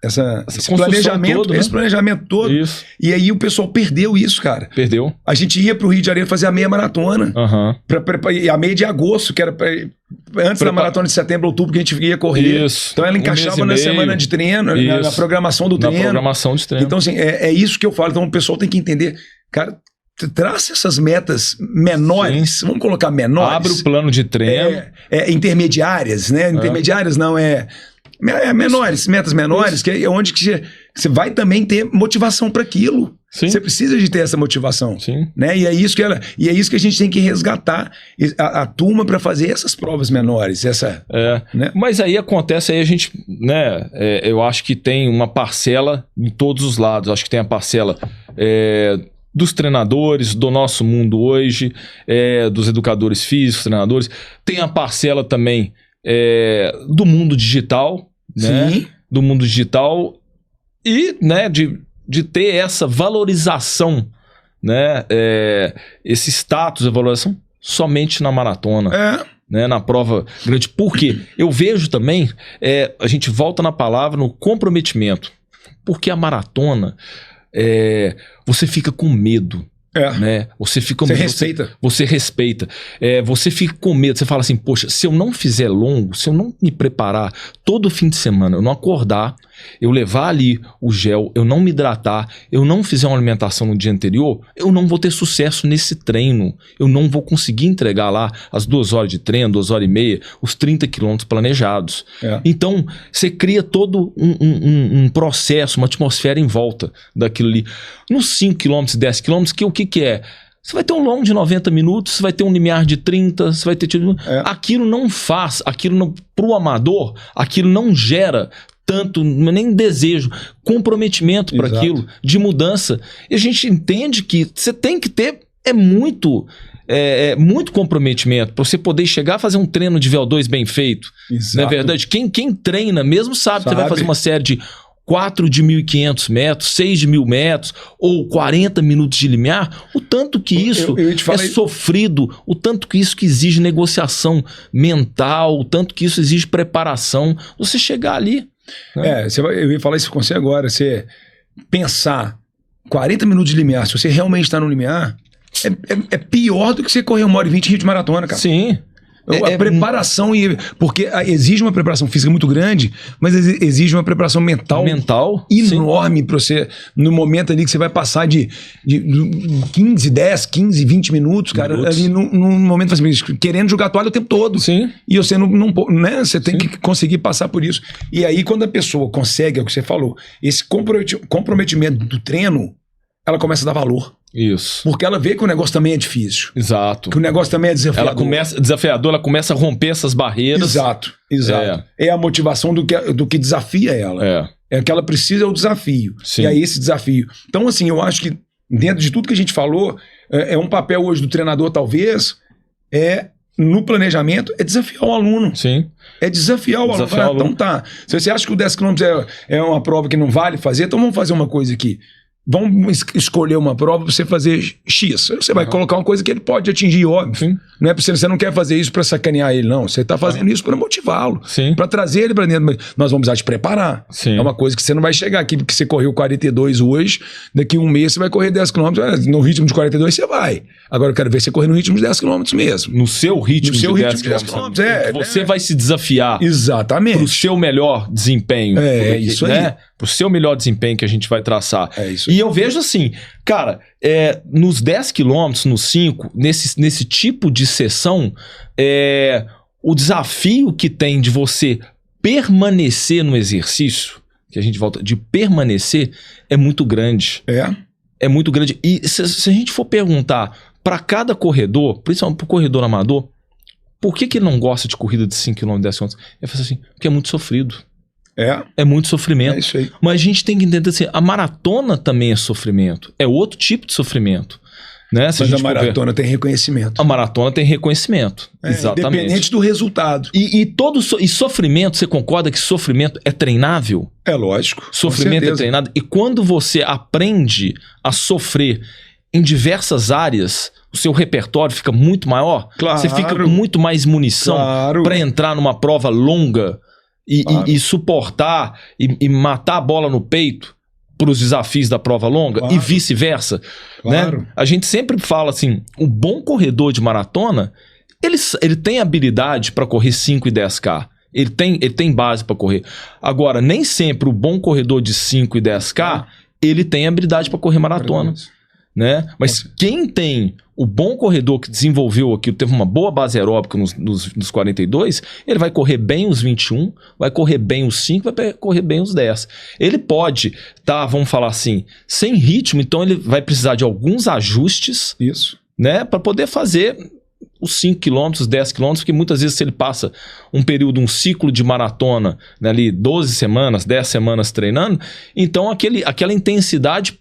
construção planejamento, toda, né? esse planejamento todo. Isso, E aí o pessoal perdeu isso, cara. perdeu. A gente ia pro Rio de Janeiro fazer a meia maratona. Aham. E a meia de agosto, que era antes da maratona de setembro, outubro, que a gente ia correr. Isso. Então ela Um mês encaixava e na meio. semana de treino, na Isso. programação do Na treino. programação de treino. Então, assim, é isso que eu falo. Então o pessoal tem que entender, cara, traça essas metas menores, vamos colocar menores. Abre o plano de treino. Intermediárias, né? Intermediárias não, menores, metas menores, Isso. que é onde que você vai também ter motivação para aquilo. Sim. Você precisa de ter essa motivação. Sim. Né? E é isso que a gente tem que resgatar a turma para fazer essas provas menores. Né? Mas aí acontece, aí a gente, né, eu acho que tem uma parcela em todos os lados. Acho que tem a parcela dos treinadores, do nosso mundo hoje, dos educadores físicos, treinadores. Tem a parcela também do mundo digital, né? Sim. Do mundo digital e, né, de ter essa valorização, né, esse status, a valorização somente na maratona. Né, na prova grande. Por quê? Eu vejo também, a gente volta na palavra, no comprometimento. Porque a maratona, você fica com medo. Né? Você fica com medo, respeita. Você respeita. Você fica com medo. Você fala assim, poxa, se eu não fizer longo, se eu não me preparar todo fim de semana, eu não acordar, eu levar ali o gel, eu não me hidratar, eu não fizer uma alimentação no dia anterior, eu não vou ter sucesso nesse treino. Eu não vou conseguir entregar lá as 2 horas de treino, 2 horas e meia, os 30 quilômetros planejados. Então, você cria todo um processo, uma atmosfera em volta daquilo ali. Nos 5 quilômetros, 10 quilômetros, o que é? Você vai ter um longo de 90 minutos, você vai ter um limiar de 30, você vai ter... Aquilo não faz, pro amador, aquilo não gera tanto, nem desejo, comprometimento para aquilo, de mudança. E a gente entende que você tem que ter muito comprometimento para você poder chegar a fazer um treino de VO2 bem feito. Não é verdade? Quem treina mesmo sabe que você vai fazer uma série de 4 de 1.500 metros, 6 de 1.000 metros ou 40 minutos de limiar, o tanto que isso sofrido, o tanto que isso que exige negociação mental, o tanto que isso exige preparação, você chegar ali. Né? Eu ia falar isso com você agora, você pensar 40 minutos de limiar, se você realmente está no limiar, é pior do que você correr 1h20 em ritmo de maratona, cara. Sim. A preparação, porque exige uma preparação física muito grande, mas exige uma preparação mental enorme para você, no momento ali que você vai passar de 10, 15, 20 minutos, cara, ali num momento assim, querendo jogar a toalha o tempo todo. Sim. E você não né? Você tem que conseguir passar por isso. E aí, quando a pessoa consegue, é o que você falou, esse comprometimento do treino, ela começa a dar valor. Isso. Porque ela vê que o negócio também é difícil. Exato. Que o negócio também é desafiador. Ela começa a romper essas barreiras. Exato. É a motivação do que desafia ela. É o que ela precisa, é o desafio. Sim. E aí esse desafio. Então, assim, eu acho que dentro de tudo que a gente falou, é um papel hoje do treinador, talvez, no planejamento, é desafiar o aluno. Sim. É desafiar o aluno. Então tá. Se você acha que o 10 km é uma prova que não vale fazer, então vamos fazer uma coisa aqui. Vamos escolher uma prova para você fazer X. Você vai colocar uma coisa que ele pode atingir, óbvio. Sim. Não é você não quer fazer isso para sacanear ele, não. Você está fazendo isso para motivá-lo. Para trazer ele para dentro. Nós vamos precisar te preparar. Sim. É uma coisa que você não vai chegar aqui, porque você correu 42 hoje, daqui um mês você vai correr 10 km. No ritmo de 42 você vai. Agora eu quero ver você correr no ritmo de 10 km mesmo. No seu ritmo, de 10 km. Você vai se desafiar. Exatamente. Para o seu melhor desempenho. É isso aí. Para o seu melhor desempenho que a gente vai traçar. É isso. E eu vejo assim, cara, nos 10 quilômetros, nos 5, nesse tipo de sessão, o desafio que tem de você permanecer no exercício, que a gente volta, de permanecer, é muito grande. É muito grande. E se a gente for perguntar para cada corredor, principalmente para o corredor amador, por que ele não gosta de corrida de 5 km, 10 km? Ele fala assim, porque é muito sofrido. É muito sofrimento. É isso aí. Mas a gente tem que entender assim, a maratona também é sofrimento. É outro tipo de sofrimento. Né? Mas a maratona tem reconhecimento. A maratona tem reconhecimento. Exatamente. Independente do resultado. E sofrimento, você concorda que sofrimento é treinável? É lógico. Sofrimento é treinado. E quando você aprende a sofrer em diversas áreas, o seu repertório fica muito maior. Claro. Você fica com muito mais munição para entrar numa prova longa. E suportar e matar a bola no peito para os desafios da prova longa e vice-versa. Claro. Né? A gente sempre fala assim, o bom corredor de maratona, ele tem habilidade para correr 5 e 10K. Ele tem base para correr. Agora, nem sempre o bom corredor de 5 e 10K, ele tem habilidade para correr maratona. Né? Mas quem tem o bom corredor que desenvolveu aquilo, teve uma boa base aeróbica nos 42, ele vai correr bem os 21, vai correr bem os 5, vai correr bem os 10. Ele pode vamos falar assim, sem ritmo, então ele vai precisar de alguns ajustes, né, para poder fazer os 5 km, os 10 km, porque muitas vezes se ele passa um período, um ciclo de maratona, né, ali 12 semanas, 10 semanas treinando, então aquela intensidade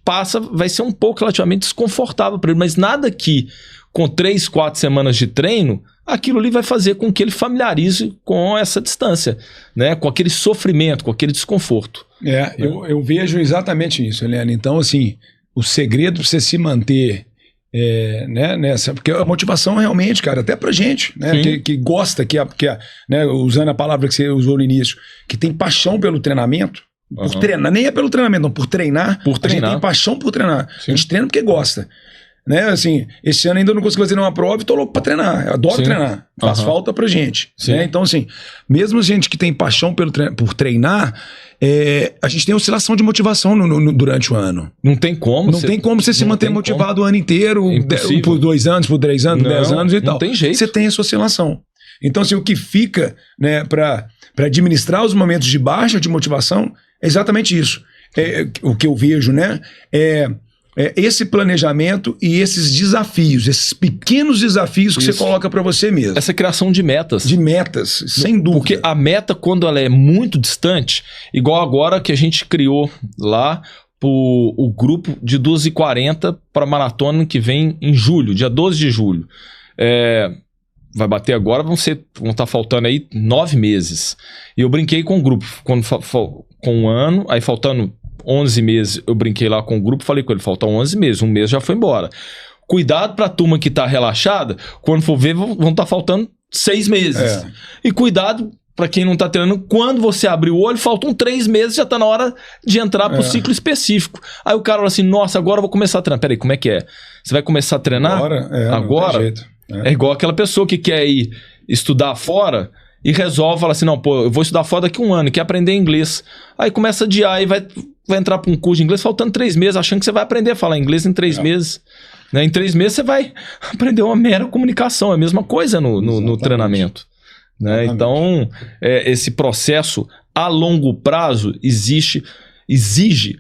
vai ser um pouco relativamente desconfortável para ele, mas nada que com 3, 4 semanas de treino, aquilo ali vai fazer com que ele familiarize com essa distância, né, com aquele sofrimento, com aquele desconforto. Eu vejo exatamente isso, Helena. Então, assim, o segredo para você se manter porque a motivação realmente, cara, até pra gente, né, que gosta, né, usando a palavra que você usou no início, que tem paixão pelo treinamento, por treinar, nem é pelo treinamento, não, por treinar. A gente tem paixão por treinar. A gente treina porque gosta. Né, assim, esse ano ainda não consegui fazer nenhuma prova e tô louco pra treinar. Eu adoro treinar. Faz falta pra gente. Né? Então, assim, mesmo a gente que tem paixão por treinar, a gente tem oscilação de motivação durante o ano. Não tem como. Não tem como você se manter motivado o ano inteiro, por 2 anos, por 3 anos, por 10 anos e tal. Não tem jeito. Você tem essa oscilação. Então, assim, o que fica, né, para administrar os momentos de baixa de motivação é exatamente isso. O que eu vejo, né, esse planejamento e esses desafios, esses pequenos desafios que você coloca para você mesmo. Essa criação de metas. De metas, sem dúvida. Porque a meta, quando ela é muito distante, igual agora que a gente criou lá o grupo de 2h40 para maratona que vem em julho, dia 12 de julho. Vai bater agora, vão estar faltando aí 9 meses. E eu brinquei com o grupo, com um ano, aí faltando 11 meses, eu brinquei lá com o grupo, falei com ele, faltam 11 meses, um mês já foi embora. Cuidado pra turma que tá relaxada, quando for ver, vão estar faltando 6 meses. E cuidado Pra quem não tá treinando, quando você abrir o olho, faltam 3 meses, já tá na hora de entrar pro ciclo específico. Aí o cara fala assim, nossa, agora eu vou começar a treinar. Peraí, como é que é? Você vai começar a treinar? Agora? Não tem jeito. É igual aquela pessoa que quer ir estudar fora e resolve, fala assim, não, pô, eu vou estudar fora daqui a 1 ano, e quer aprender inglês. Aí começa a adiar e vai entrar pra um curso de inglês faltando 3 meses, achando que você vai aprender a falar inglês em 3 meses. Né? Em 3 meses você vai aprender uma mera comunicação. É a mesma coisa no treinamento. Né? Então, esse processo a longo prazo exige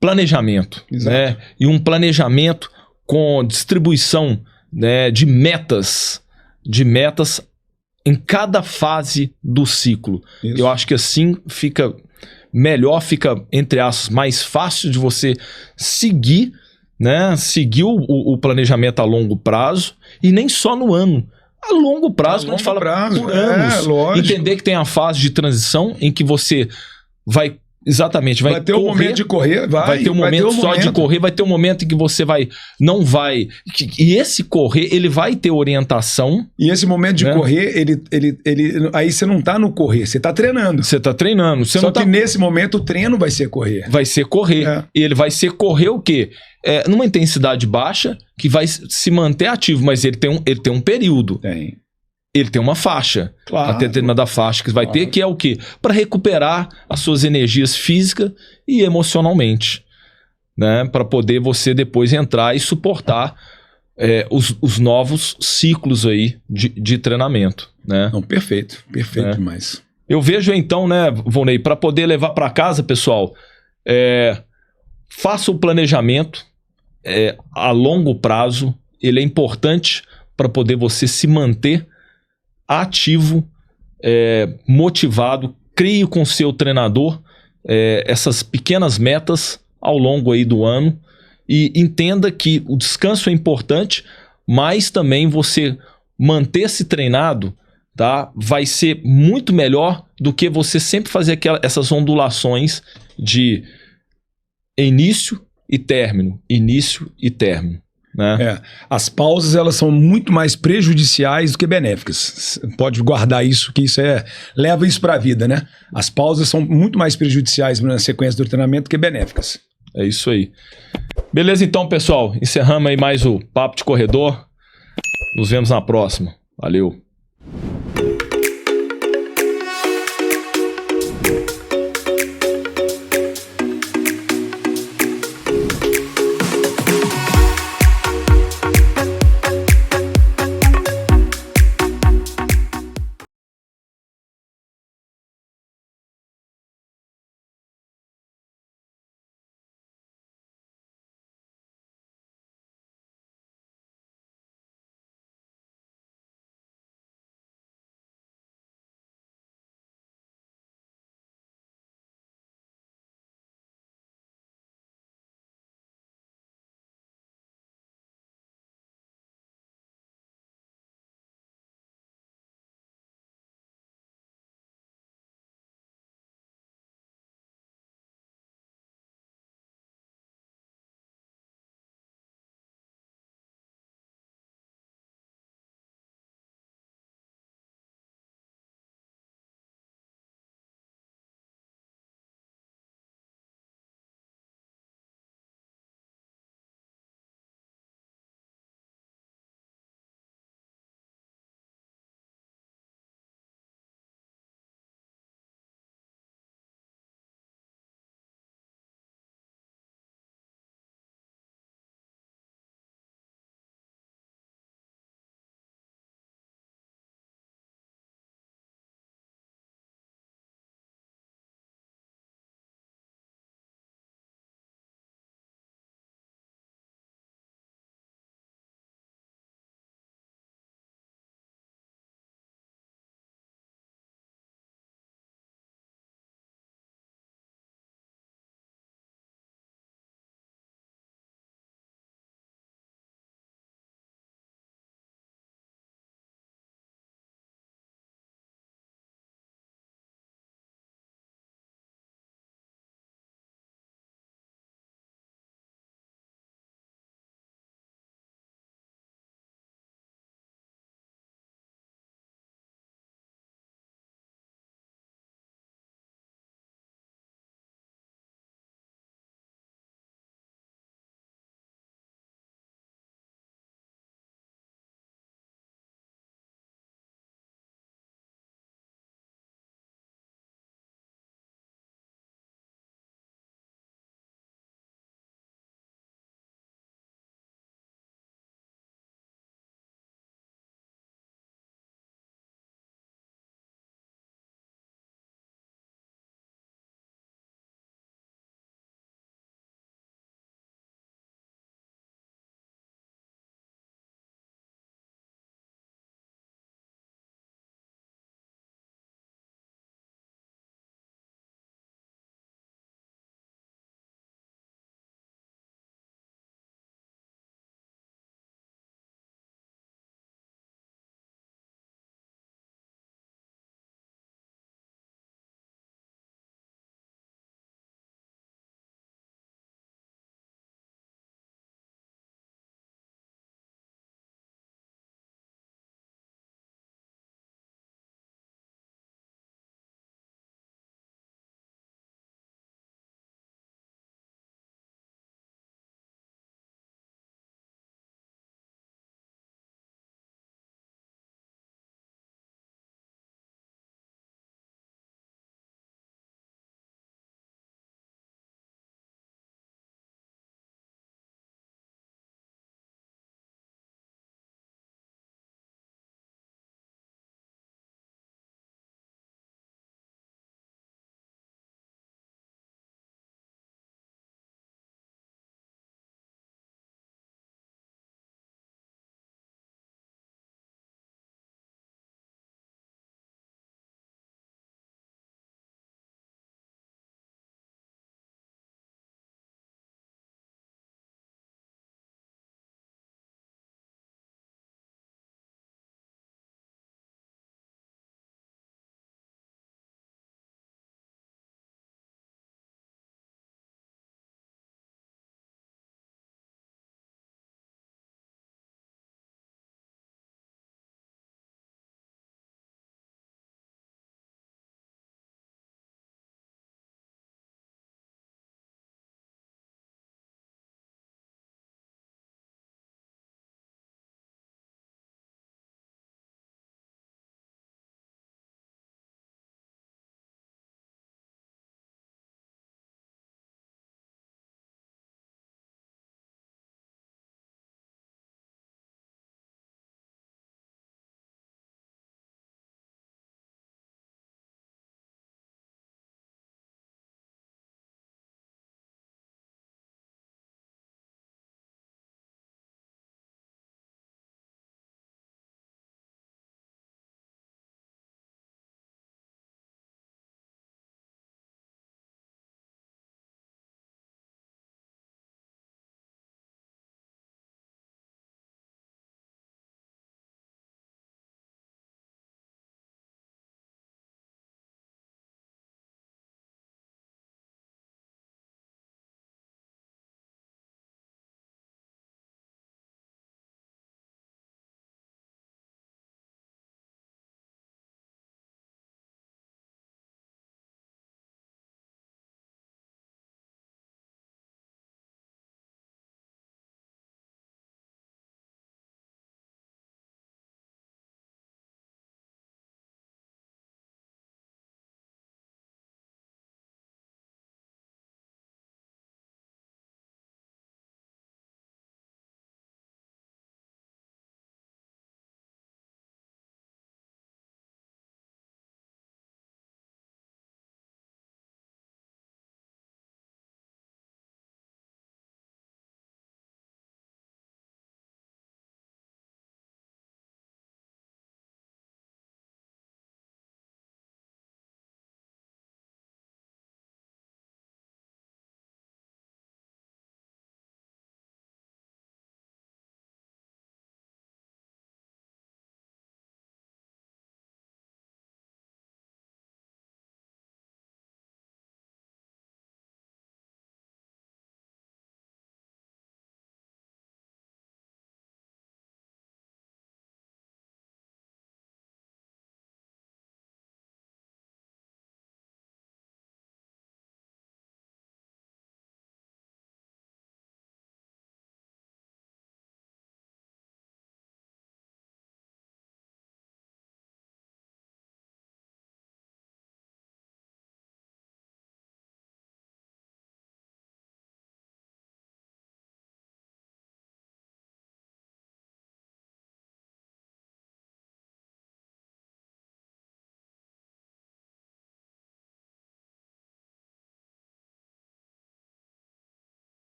planejamento. Né? E um planejamento com distribuição, né, de metas em cada fase do ciclo. Isso. Eu acho que assim fica melhor, fica, entre aspas, mais fácil de você seguir, né? Seguir o planejamento a longo prazo e nem só no ano. A longo prazo, quando a gente fala por anos. Entender que tem a fase de transição em que você vai... Exatamente, vai ter um momento de correr, vai ter um momento só de correr, vai ter um momento em que você não vai... E esse correr, ele vai ter orientação. E esse momento de correr, aí você não tá no correr, você tá treinando. Você tá treinando. Só que nesse momento o treino vai ser correr. Vai ser correr. E ele vai ser correr o quê? Numa intensidade baixa, que vai se manter ativo, mas ele tem um período. Ele tem uma faixa, até determinada faixa que vai ter, que é o quê? Para recuperar as suas energias físicas e emocionalmente, né? Para poder você depois entrar e suportar os novos ciclos aí de treinamento, né? Não, perfeito demais. Eu vejo então, né, Volney, para poder levar para casa, pessoal, faça o planejamento a longo prazo, ele é importante para poder você se manter ativo, motivado, crie com o seu treinador essas pequenas metas ao longo aí do ano e entenda que o descanso é importante, mas também você manter-se treinado, tá, vai ser muito melhor do que você sempre fazer essas ondulações de início e término, né? As pausas, elas são muito mais prejudiciais do que benéficas. Pode guardar isso, que leva isso para a vida, né? As pausas são muito mais prejudiciais na sequência do treinamento do que benéficas. É isso aí. Beleza, então, pessoal. Encerramos aí mais o Papo de Corredor. Nos vemos na próxima. Valeu.